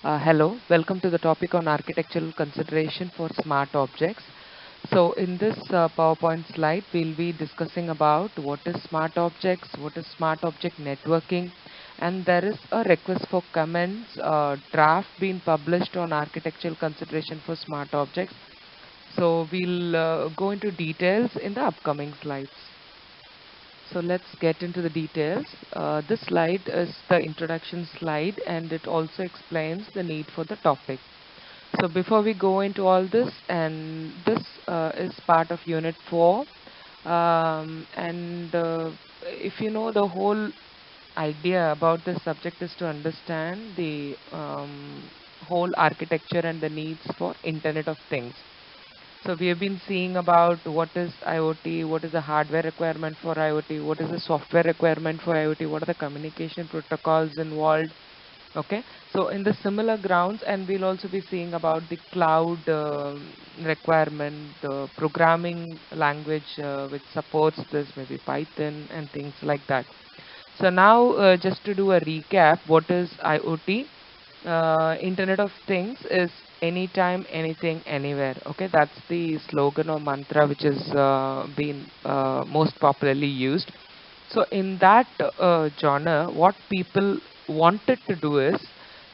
Hello, welcome to the topic on architectural consideration for smart objects. So in this PowerPoint slide, we'll be discussing about what is smart objects, what is smart object networking, and there is a request for comments, draft being published on architectural consideration for smart objects. So we'll go into details in the upcoming slides. So let's get into the details. This slide is the introduction slide and it also explains the need for the topic. So before we go into all this, and this is part of Unit 4, and if you know, the whole idea about this subject is to understand the whole architecture and the needs for Internet of Things. So we have been seeing about what is IoT, what is the hardware requirement for IoT, what is the software requirement for IoT, what are the communication protocols involved. Okay, so in the similar grounds, and we'll also be seeing about the cloud requirement, the programming language which supports this, maybe Python and things like that. So now, just to do a recap, what is IoT? Internet of Things is anytime, anything, anywhere. Okay, that's the slogan or mantra which is been most popularly used. So in that genre, what people wanted to do is,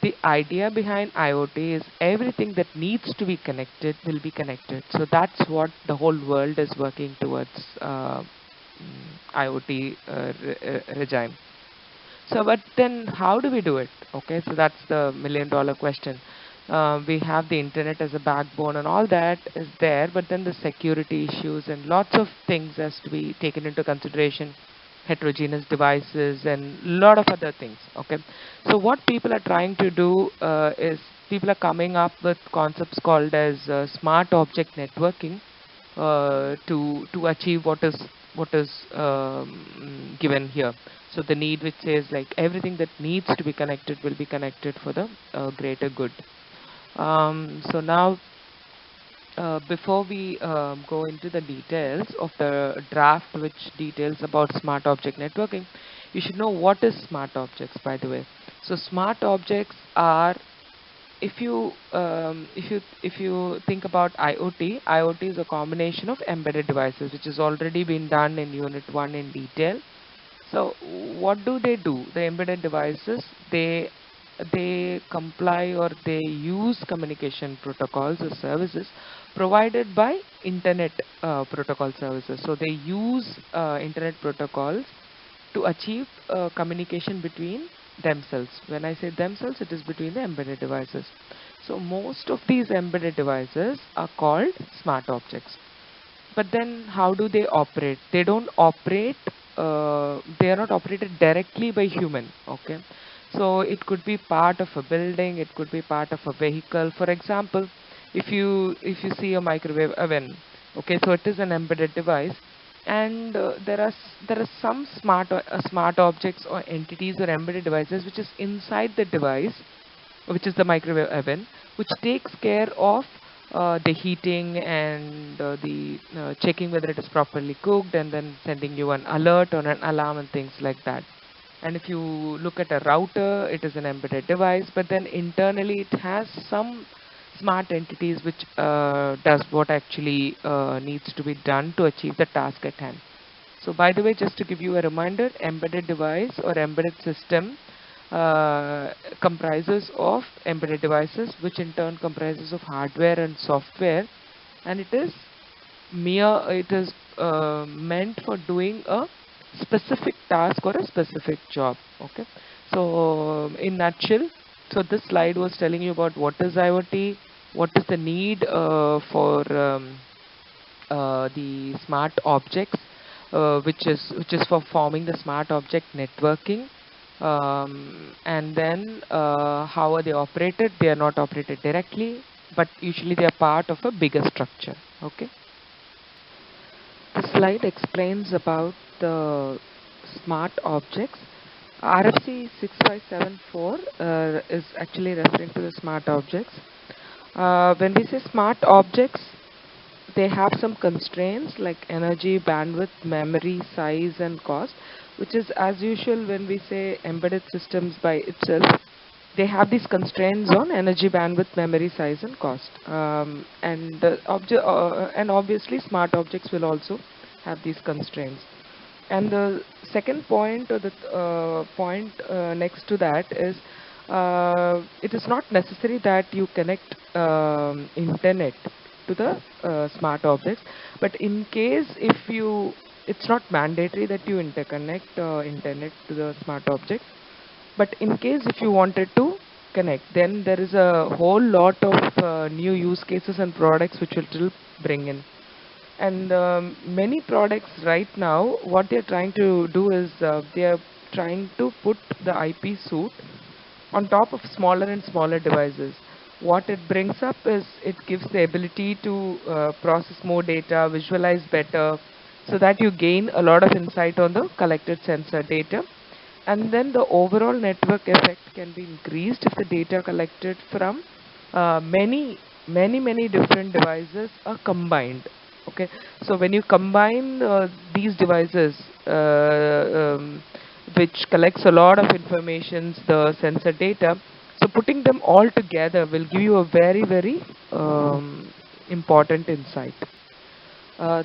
the idea behind IoT is everything that needs to be connected will be connected. So that's what the whole world is working towards, IoT regime. So, but then how do we do it? Okay, so that's the million dollar question. We have the internet as a backbone and all that is there, but then the security issues and lots of things has to be taken into consideration, heterogeneous devices and lot of other things. Okay, so what people are trying to do is people are coming up with concepts called as smart object networking to achieve what is given here. So the need which says like everything that needs to be connected will be connected for the greater good. So now, before we go into the details of the draft which details about smart object networking, you should know what is smart objects, by the way. So smart objects are, if you think about IoT, IoT is a combination of embedded devices, which has already been done in Unit 1 in detail. So what do they do? The embedded devices, they comply or they use communication protocols or services provided by internet protocol services. So they use internet protocols to achieve communication between themselves. When I say themselves, it is between the embedded devices. So most of these embedded devices are called smart objects. But then how do they operate? They don't operate, they are not operated directly by human. Okay. So it could be part of a building, it could be part of a vehicle. For example, if you see a microwave oven, okay, so it is an embedded device, and there are some smart objects or entities or embedded devices which is inside the device, which is the microwave oven, which takes care of the heating and the checking whether it is properly cooked and then sending you an alert or an alarm and things like that. And if you look at a router, it is an embedded device, but then internally it has some smart entities which does what actually needs to be done to achieve the task at hand. So by the way, just to give you a reminder, embedded device or embedded system comprises of embedded devices, which in turn comprises of hardware and software, and it is meant for doing a specific task or a specific job. Okay, so in nutshell, so this slide was telling you about what is IoT, what is the need for the smart objects, which is for forming the smart object networking, and then how are they operated? They are not operated directly, but usually they are part of a bigger structure. Okay. The slide explains about the smart objects. RFC 6574 is actually referring to the smart objects. When we say smart objects, they have some constraints like energy, bandwidth, memory, size, and cost, which is as usual when we say embedded systems by itself. they have these constraints on energy, bandwidth, memory size, and cost. And obviously, smart objects will also have these constraints. And the second point, or the point next to that, is it is not necessary that you connect internet to the smart objects, but in case if you, it's not mandatory that you interconnect internet to the smart object, but in case if you wanted to connect, then there is a whole lot of new use cases and products which will bring in. And many products right now, what they're trying to do is they are trying to put the IP suite on top of smaller and smaller devices. What it brings up is it gives the ability to process more data, visualize better, so that you gain a lot of insight on the collected sensor data. And then the overall network effect can be increased if the data collected from many different devices are combined. Okay, so when you combine these devices, which collects a lot of information, the sensor data, so putting them all together will give you a very important insight.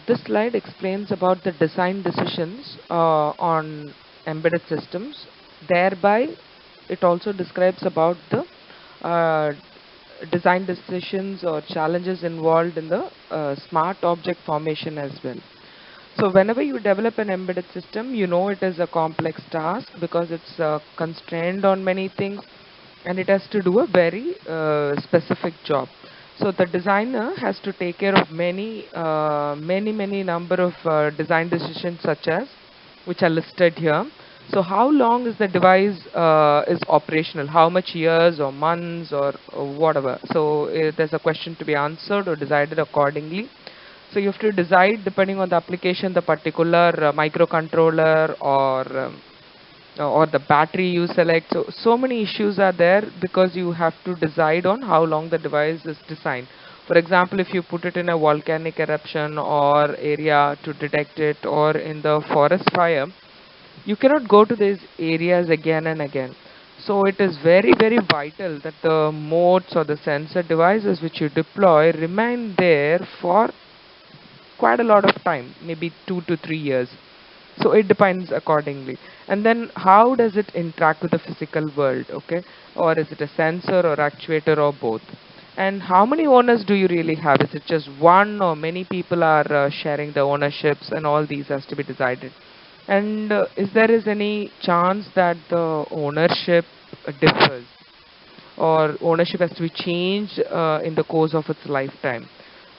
This slide explains about the design decisions on embedded systems. Thereby, it also describes about the uh, design decisions or challenges involved in the smart object formation as well. So whenever you develop an embedded system, you know it is a complex task because it's constrained on many things and it has to do a very specific job. So the designer has to take care of many number of design decisions such as, which are listed here. So how long is the device is operational? How much years or months or whatever? So there's a question to be answered or decided accordingly. So you have to decide depending on the application, the particular microcontroller or the battery you select. So many issues are there because you have to decide on how long the device is designed. For example, if you put it in a volcanic eruption or area to detect it, or in the forest fire, you cannot go to these areas again and again. So it is very vital that the modes or the sensor devices which you deploy remain there for quite a lot of time, maybe 2 to 3 years. So it depends accordingly. And then how does it interact with the physical world? Okay, or is it a sensor or actuator or both? And how many owners do you really have? Is it just one, or many people are sharing the ownerships, and all these has to be decided? And is there is any chance that the ownership differs, or ownership has to be changed in the course of its lifetime?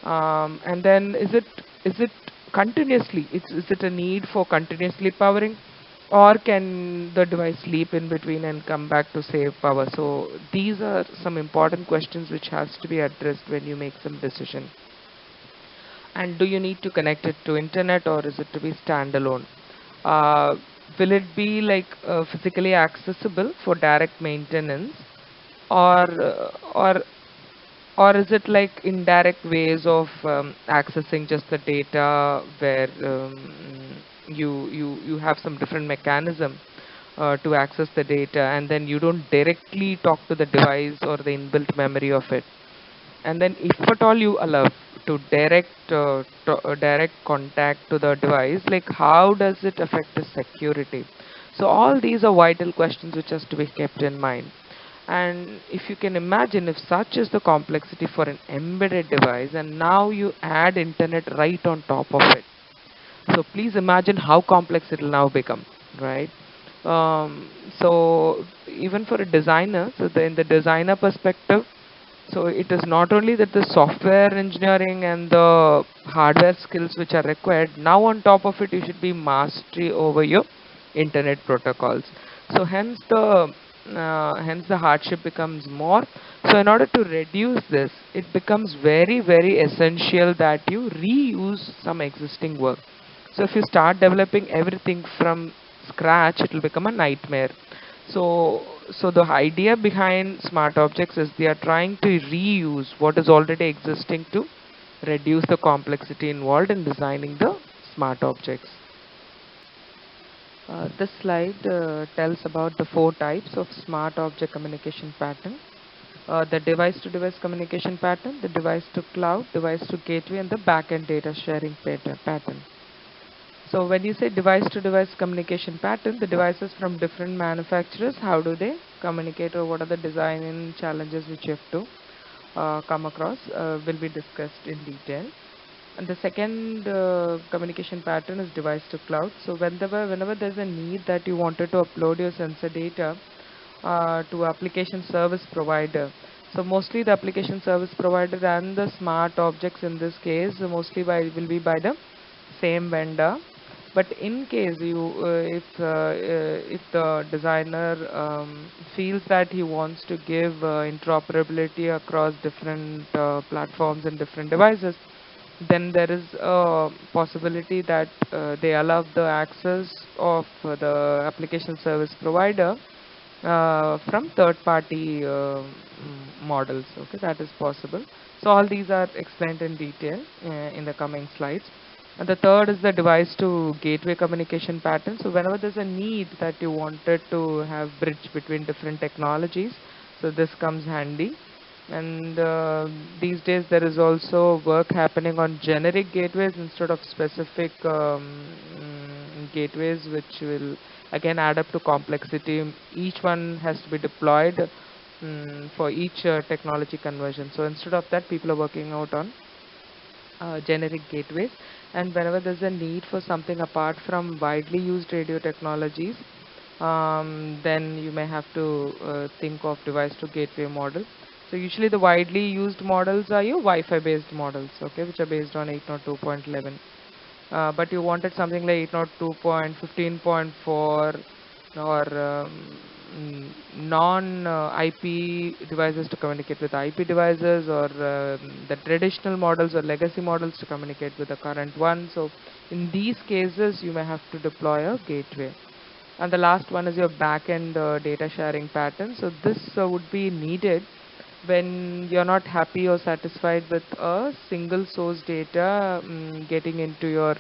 And then is it continuously, is it a need for continuously powering, or can the device sleep in between and come back to save power? So these are some important questions which has to be addressed when you make some decision. And do you need to connect it to internet, or is it to be standalone? uh, will it be like physically accessible for direct maintenance, or or is it like indirect ways of accessing just the data, where you have some different mechanism to access the data, and then you don't directly talk to the device or the inbuilt memory of it? And then if at all you allow to direct contact to the device, like how does it affect the security? So all these are vital questions which has to be kept in mind. And if you can imagine, if such is the complexity for an embedded device, and now you add internet right on top of it, so please imagine how complex it will now become, right? So even for a designer, so in the designer perspective, so it is not only that the software engineering and the hardware skills which are required. Now on top of it, you should be mastery over your internet protocols. So hence the hardship becomes more. So in order to reduce this, it becomes very essential that you reuse some existing work. So if you start developing everything from scratch, it will become a nightmare. So the idea behind smart objects is they are trying to reuse what is already existing to reduce the complexity involved in designing the smart objects. This slide tells about the four types of smart object communication pattern. The device-to-device communication pattern, the device-to-cloud, device-to-gateway, and the back-end data sharing pattern. So when you say device-to-device communication pattern, the devices from different manufacturers, how do they communicate, or what are the design challenges which you have to come across, will be discussed in detail. And the second communication pattern is device to cloud. So whenever there's a need that you wanted to upload your sensor data to application service provider. So mostly the application service provider and the smart objects in this case mostly will be by the same vendor. But in case if the designer feels that he wants to give interoperability across different platforms and different devices, then there is a possibility that they allow the access of the application service provider from third party models. Okay, that is possible. So all these are explained in detail in the coming slides. And the third is the device to gateway communication pattern. So whenever there's a need that you wanted to have bridge between different technologies, so this comes handy. And these days there is also work happening on generic gateways instead of specific gateways, which will again add up to complexity. Each one has to be deployed for each technology conversion. So instead of that, people are working out on generic gateways. And whenever there's a need for something apart from widely used radio technologies, then you may have to think of device to gateway model. So usually the widely used models are your Wi-Fi based models, okay, which are based on 802.11. But you wanted something like 802.15.4 or non-IP devices to communicate with IP devices, or the traditional models or legacy models to communicate with the current one. So in these cases, you may have to deploy a gateway. And the last one is your back-end data sharing pattern. So this would be needed when you're not happy or satisfied with a single source data getting into your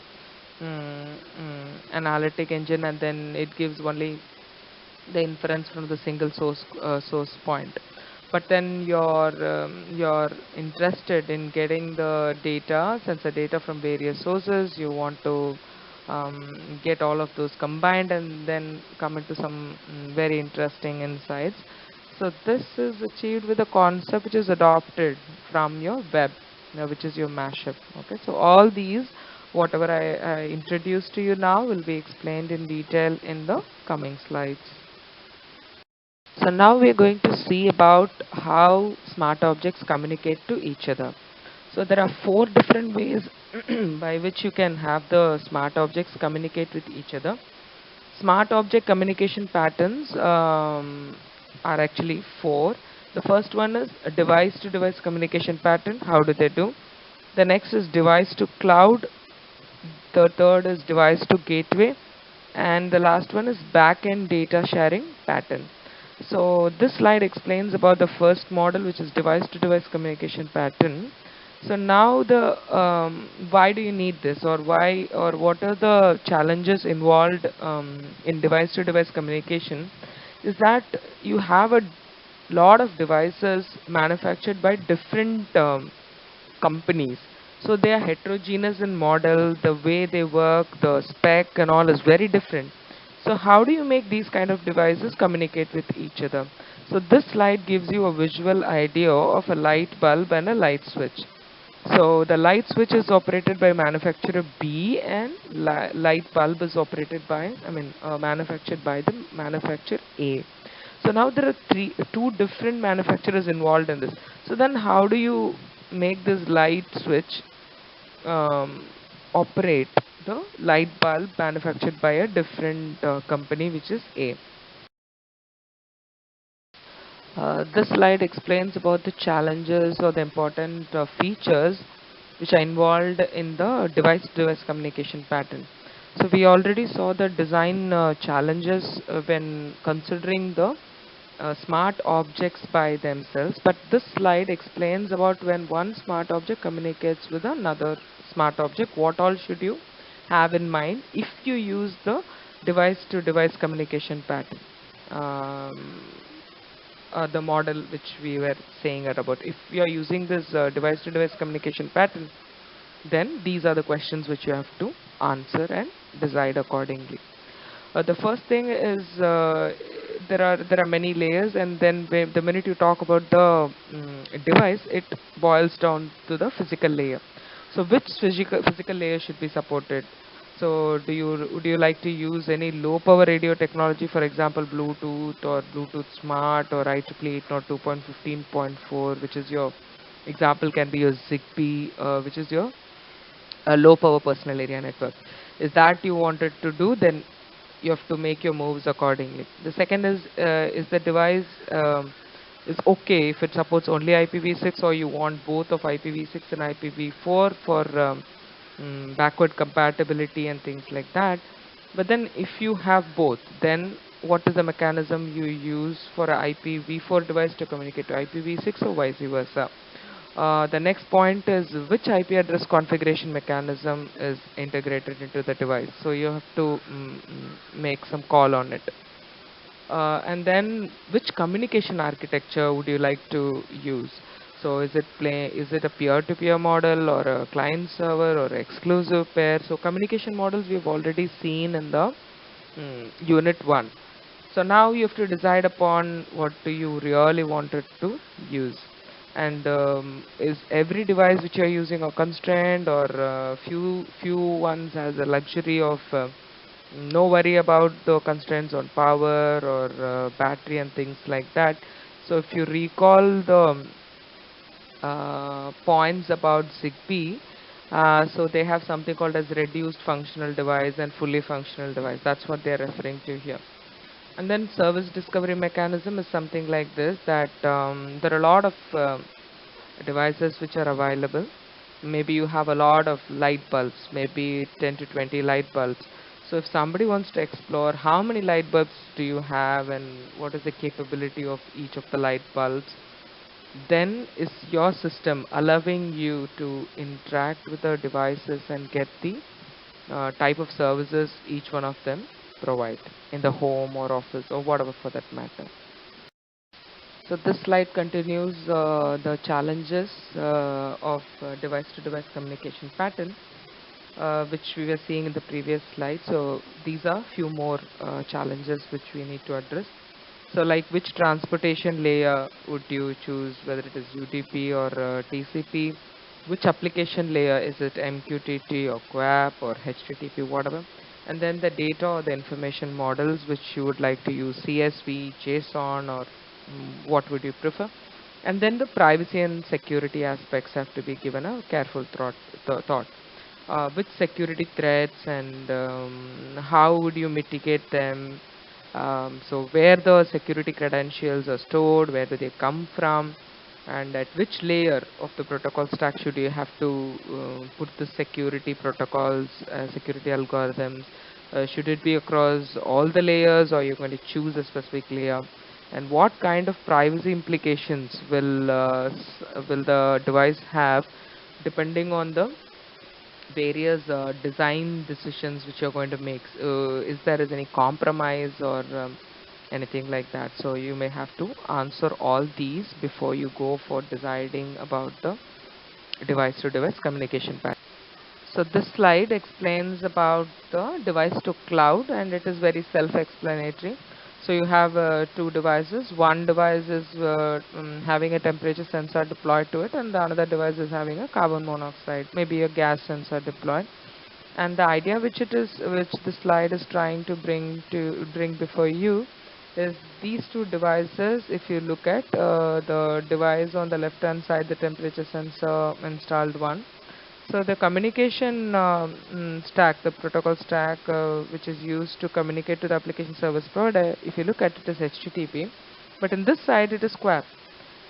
analytic engine, and then it gives only the inference from the single source point. But then you're interested in getting the data, sensor data from various sources. You want to get all of those combined and then come into some very interesting insights. So this is achieved with a concept which is adopted from your web, which is your mashup. Okay, so all these, whatever I introduced to you now, will be explained in detail in the coming slides. So now we are going to see about how smart objects communicate to each other. So there are four different ways by which you can have the smart objects communicate with each other. Smart object communication patterns are actually four. The first one is a device to device communication pattern. How do they do? The next is device to cloud. The third is device to gateway. And the last one is back-end data sharing pattern. So this slide explains about the first model, which is device to device communication pattern. So now the why do you need this, or why, or what are the challenges involved in device to device communication, is that you have a lot of devices manufactured by different companies. So they are heterogeneous in model, the way they work, the spec and all is very different. So how do you make these kind of devices communicate with each other? So this slide gives you a visual idea of a light bulb and a light switch. So the light switch is operated by manufacturer B, and light bulb is operated by, manufactured by the manufacturer A. So now there are two different manufacturers involved in this. So then how do you make this light switch operate the light bulb manufactured by a different company, which is A? This slide explains about the challenges or the important features which are involved in the device-to-device communication pattern. So we already saw the design challenges when considering the smart objects by themselves, but this slide explains about when one smart object communicates with another smart object, what all should you have in mind if you use the device-to-device communication pattern. Um, the model which we were saying about. If you are using this device-to-device communication pattern, then these are the questions which you have to answer and decide accordingly. The first thing is there are many layers, and then the minute you talk about the device, it boils down to the physical layer. So which physical layer should be supported? So would you like to use any low power radio technology, for example Bluetooth or Bluetooth Smart or IEEE 802.15.4, which is your example can be your Zigbee, which is your low power personal area network. Is that you wanted to do, then you have to make your moves accordingly. The second is the device is okay if it supports only IPv6, or you want both of IPv6 and IPv4 for backward compatibility and things like that. But then if you have both, then what is the mechanism you use for a IPv4 device to communicate to IPv6 or vice versa? The next point is which IP address configuration mechanism is integrated into the device. So you have to make some call on it. And then which communication architecture would you like to use? So is it a peer-to-peer model or a client server or exclusive pair? So communication models we've already seen in the unit 1. So now you have to decide upon what do you really wanted to use. And is every device which you are using a constraint, or few ones has a luxury of no worry about the constraints on power or battery and things like that. So if you recall the points about Zigbee, so they have something called as reduced functional device and fully functional device. That's what they're referring to here. And then service discovery mechanism is something like this, that there are a lot of devices which are available. Maybe you have a lot of light bulbs, maybe 10 to 20 light bulbs. So if somebody wants to explore how many light bulbs do you have and what is the capability of each of the light bulbs, then is your system allowing you to interact with the devices and get the type of services each one of them provide in the home or office or whatever for that matter. So this slide continues the challenges of device-to-device communication pattern, which we were seeing in the previous slide. So these are few more challenges which we need to address. So like which transportation layer would you choose, whether it is UDP or TCP? Which application layer, is it MQTT or QAP or HTTP, whatever? And then the data or the information models which you would like to use, CSV, JSON, or what would you prefer? And then the privacy and security aspects have to be given a careful thought. Which security threats and how would you mitigate them? So where the security credentials are stored, where do they come from, and at which layer of the protocol stack should you have to put the security protocols, security algorithms? Should it be across all the layers, or you're going to choose a specific layer? And what kind of privacy implications will the device have, depending on the various design decisions which you're going to make? Is there is any compromise or anything like that? So you may have to answer all these before you go for deciding about the device to device communication pattern. So this slide explains about the device to cloud, and it is very self-explanatory. So you have two devices. One device is having a temperature sensor deployed to it, and the another device is having a carbon monoxide, maybe a gas sensor deployed. And the idea which the slide is trying to bring before you is these two devices. If you look at the device on the left hand side, the temperature sensor installed one. So the communication stack, the protocol stack which is used to communicate to the application service provider, if you look at it, is HTTP, but in this side it is QAP.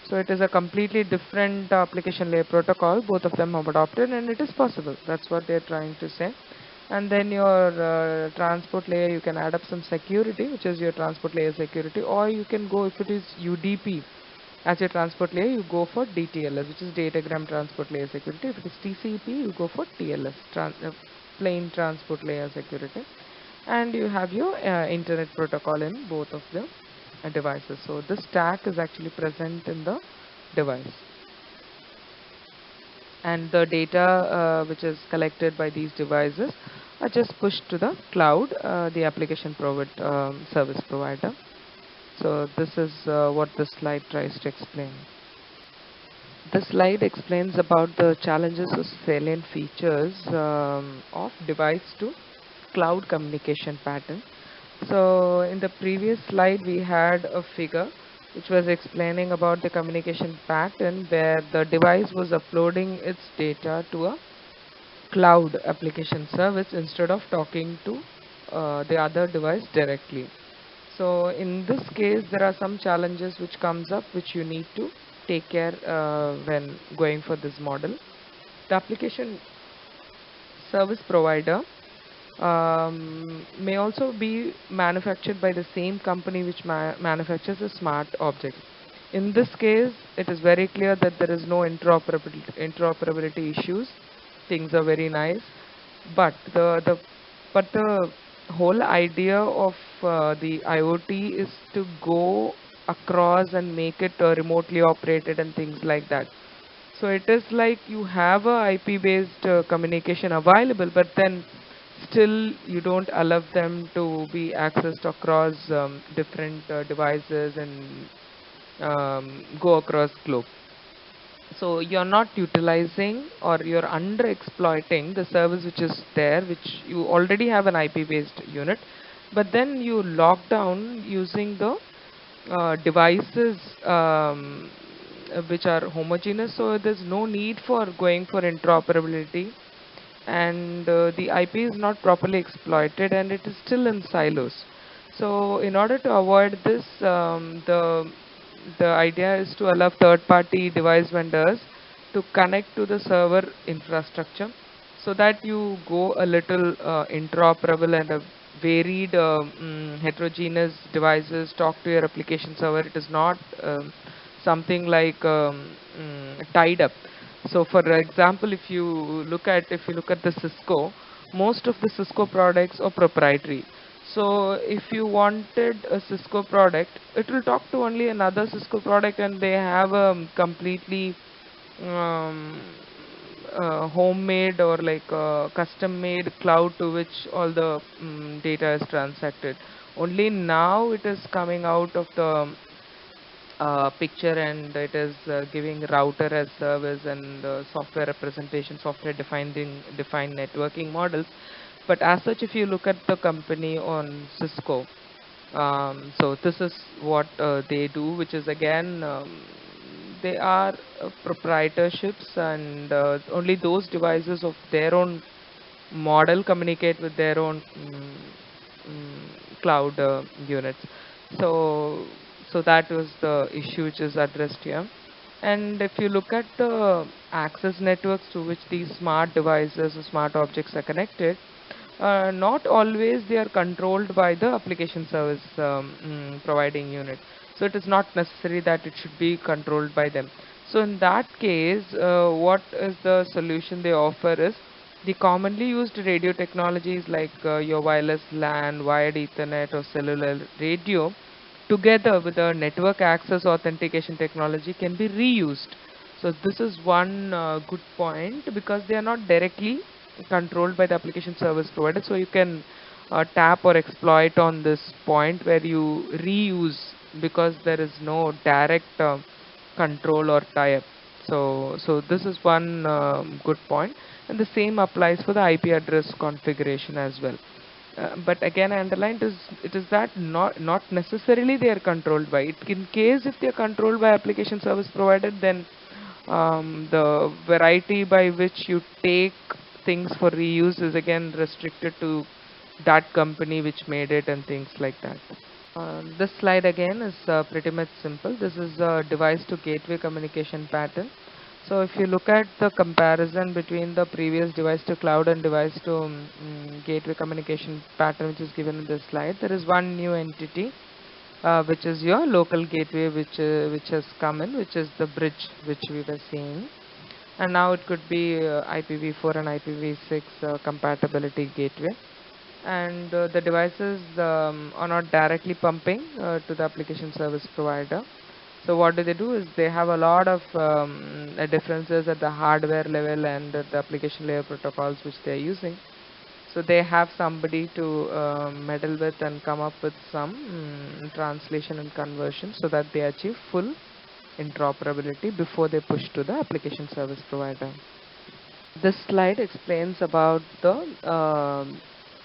So it is a completely different application layer protocol. Both of them have adopted, and it is possible. That's what they're trying to say. And then your transport layer, you can add up some security, which is your transport layer security, or you can go, if it is UDP as your transport layer, you go for DTLS, which is datagram transport layer security. If it is TCP, you go for TLS, plain transport layer security. and you have your internet protocol in both of the devices. So this stack is actually present in the device, and the data which is collected by these devices are just pushed to the cloud, the application service provider. So this is what this slide tries to explain. This slide explains about the challenges or salient features of device to cloud communication pattern. So in the previous slide we had a figure which was explaining about the communication pattern where the device was uploading its data to a cloud application service instead of talking to the other device directly. So in this case there are some challenges which comes up which you need to take care when going for this model. The application service provider may also be manufactured by the same company which manufactures a smart object. In this case, it is very clear that there is no interoperability issues. Things are very nice, but the whole idea of the IoT is to go across and make it remotely operated and things like that. So it is like you have a IP based communication available, but then still you don't allow them to be accessed across different devices and go across globe. So you're not utilizing or you're under exploiting the service which is there, which you already have an IP based unit, but then you lock down using the devices which are homogeneous, so there's no need for going for interoperability, and the IP is not properly exploited and it is still in silos. So in order to avoid this, the idea is to allow third-party device vendors to connect to the server infrastructure so that you go a little interoperable and a varied heterogeneous devices talk to your application server. It is not something like tied up. So for example, if you look at the Cisco, most of the Cisco products are proprietary. So if you wanted a Cisco product, it will talk to only another Cisco product, and they have a completely um, homemade or like custom made cloud to which all the data is transacted. Only now it is coming out of the picture, and it is giving router as service and software representation, software defined networking models. But as such, if you look at the company on Cisco, so this is what they do, which is again they are proprietorships, and only those devices of their own model communicate with their own cloud units. So, so that was the issue which is addressed here. And if you look at the access networks to which these smart devices or smart objects are connected, not always they are controlled by the application service providing unit. So it is not necessary that it should be controlled by them. So in that case, what is the solution they offer is the commonly used radio technologies like your wireless LAN, wired Ethernet or cellular radio together with the network access authentication technology can be reused. So this is one good point, because they are not directly controlled by the application service provider. So you can tap or exploit on this point where you reuse, because there is no direct control or tie-up. So this is one good point, and the same applies for the IP address configuration as well. But again, I underlined it is that not necessarily they are controlled by it. In case if they are controlled by application service provider, then the variety by which you take things for reuse is again restricted to that company which made it and things like that. This slide again is pretty much simple. This is a device to gateway communication pattern. So if you look at the comparison between the previous device to cloud and device to gateway communication pattern which is given in this slide, there is one new entity which is your local gateway, which has come in, which is the bridge which we were seeing. And now it could be IPv4 and IPv6 compatibility gateway. and the devices are not directly pumping to the application service provider. So what do? Is they have a lot of differences at the hardware level and at the application layer protocols which they are using. So they have somebody to meddle with and come up with some translation and conversion so that they achieve full interoperability before they push to the application service provider. This slide explains about the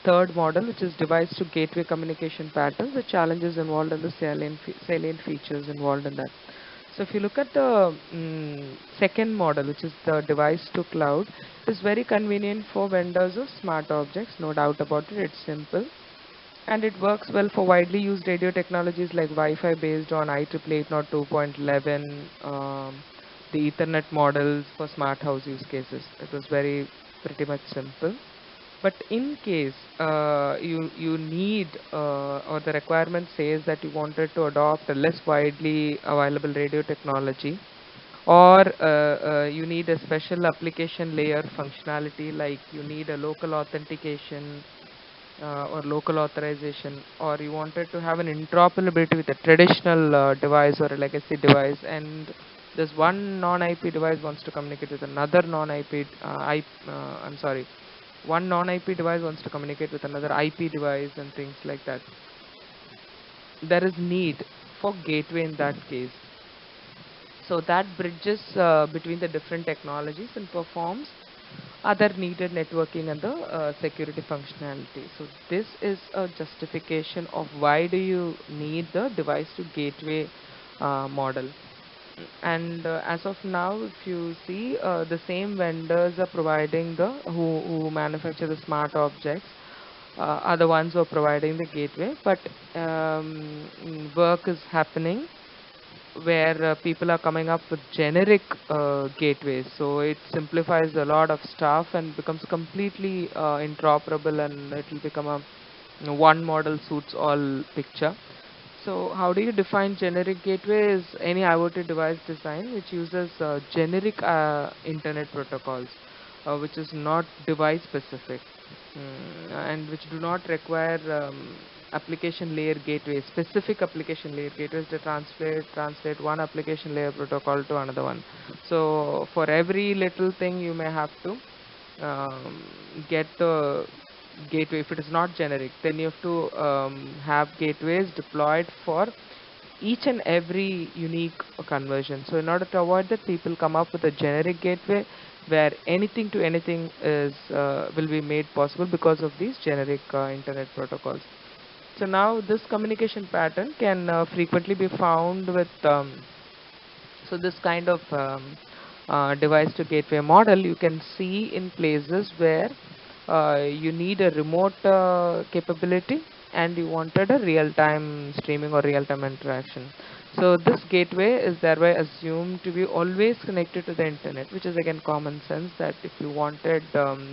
third model, which is device to gateway communication patterns, the challenges involved and the salient features involved in that. So if you look at the second model, which is the device to cloud, it is very convenient for vendors of smart objects, no doubt about it. It's simple and it works well for widely used radio technologies like Wi-Fi based on IEEE 802.11, the Ethernet models for smart house use cases. It was very pretty much simple. But in case you need or the requirement says that you wanted to adopt a less widely available radio technology, or you need a special application layer functionality, like you need a local authentication or local authorization, or you wanted to have an interoperability with a traditional device or a legacy device, and this one non-IP device wants to communicate with another non-IP, I'm sorry, one non-IP device wants to communicate with another IP device and things like that. There is need for gateway in that case. So that bridges between the different technologies and performs other needed networking and the security functionality. So this is a justification of why do you need the device to gateway model. And as of now, if you see, the same vendors are providing the who manufacture the smart objects are the ones who are providing the gateway, but work is happening where people are coming up with generic gateways, so it simplifies a lot of stuff and becomes completely interoperable, and it will become a one model suits all picture. So how do you define generic gateway? Is any IoT device design which uses generic internet protocols, which is not device specific, and which do not require application layer gateways, specific application layer gateways to translate one application layer protocol to another one. So for every little thing you may have to get the gateway. If it is not generic, then you have to have gateways deployed for each and every unique conversion. So in order to avoid that, people come up with a generic gateway where anything to anything is will be made possible because of these generic internet protocols. So now this communication pattern can frequently be found with so this kind of device to gateway model you can see in places where you need a remote capability and you wanted a real-time streaming or real-time interaction. So this gateway is thereby assumed to be always connected to the internet, which is again common sense that if you wanted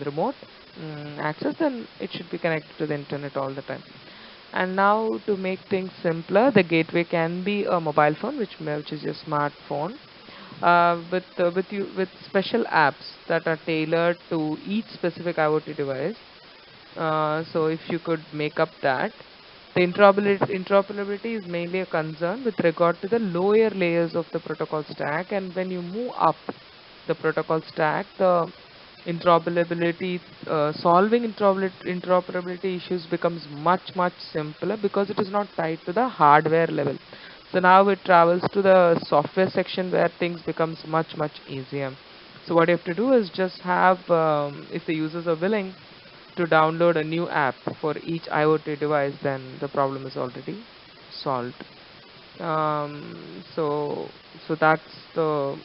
remote access, then it should be connected to the internet all the time. And now to make things simpler, the gateway can be a mobile phone, which is your smartphone, with special apps that are tailored to each specific IoT device. So if you could make up that, the interoperability is mainly a concern with regard to the lower layers of the protocol stack, and when you move up the protocol stack, the interoperability, solving interoperability issues becomes much simpler because it is not tied to the hardware level. So now it travels to the software section where things becomes much easier. So what you have to do is just have, if the users are willing to download a new app for each IoT device, then the problem is already solved. So that's the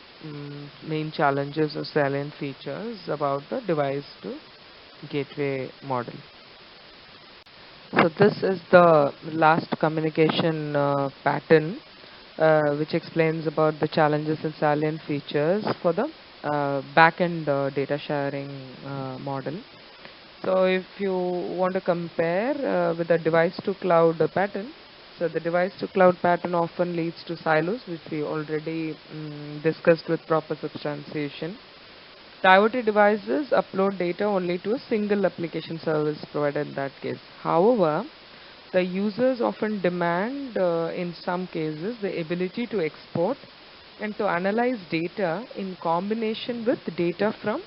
main challenges or salient features about the device to gateway model. So this is the last communication pattern, which explains about the challenges and salient features for the backend data sharing model. So if you want to compare with the device to cloud pattern, so the device to cloud pattern often leads to silos, which we already discussed with proper substantiation. The IoT devices upload data only to a single application service provider in that case. However, the users often demand, in some cases, the ability to export and to analyze data in combination with data from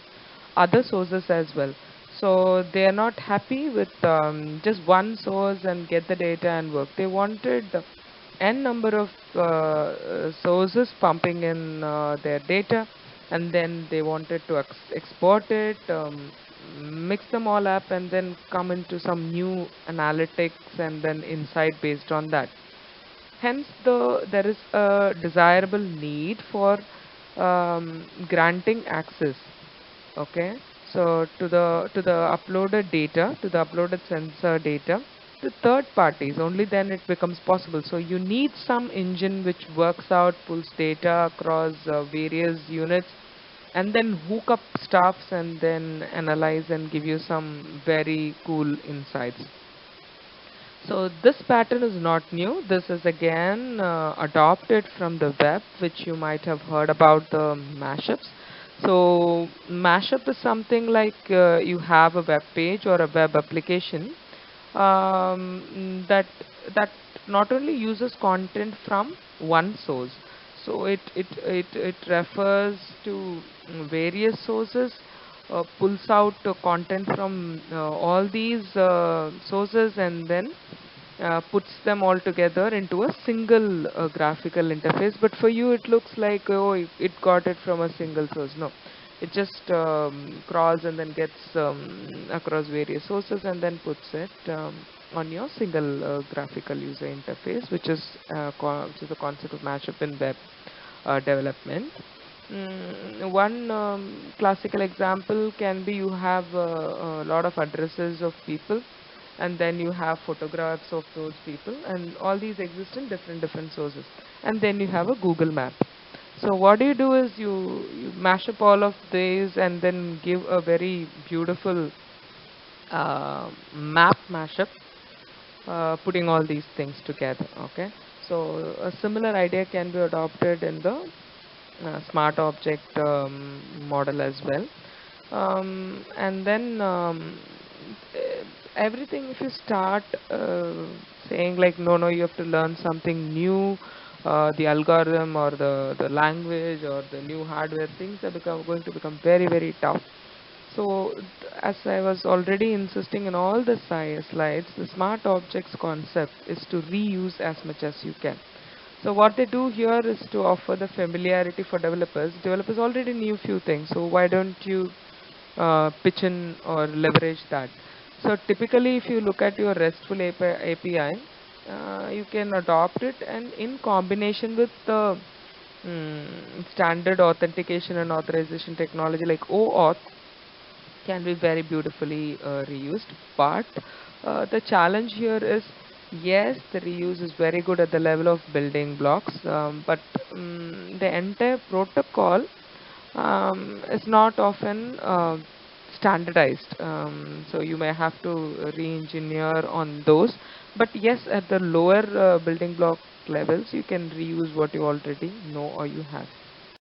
other sources as well. So they are not happy with just one source and get the data and work. They wanted n number of sources pumping in their data, and then they wanted to export it, mix them all up, and then come into some new analytics and then insight based on that. Hence, there is a desirable need for granting access. Okay, so to the uploaded data, to the uploaded sensor data, to third parties. Only then it becomes possible. So you need some engine which works out, pulls data across various units, and then hook up stuffs and then analyze and give you some very cool insights. So this pattern is not new. This is again adopted from the web, which you might have heard about the mashups. So mashup is something like you have a web page or a web application that not only uses content from one source. So it refers to various sources, pulls out content from all these sources, and then puts them all together into a single graphical interface. But for you it looks like, oh, it got it from a single source. No, it just crawls and then gets across various sources and then puts it on your single graphical user interface, which is the concept of mashup in web development. One classical example can be, you have a lot of addresses of people, and then you have photographs of those people, and all these exist in different sources, and then you have a Google map. So what you do is you mash up all of these and then give a very beautiful map mashup, putting all these things together. Okay, so a similar idea can be adopted in the smart object model as well. And then everything, if you start saying like, no, no, you have to learn something new, the algorithm or the language or the new hardware, things are going to become very tough. So as I was already insisting in all the slides, the smart objects concept is to reuse as much as you can. So what they do here is to offer the familiarity for developers. Developers already knew few things, so why don't you pitch in or leverage that? So typically, if you look at your RESTful API, you can adopt it, and in combination with the standard authentication and authorization technology like OAuth, can be very beautifully reused. But the challenge here is, yes, the reuse is very good at the level of building blocks, but the entire protocol is not often standardized. So you may have to re-engineer on those. But yes, at the lower building block levels, you can reuse what you already know or you have.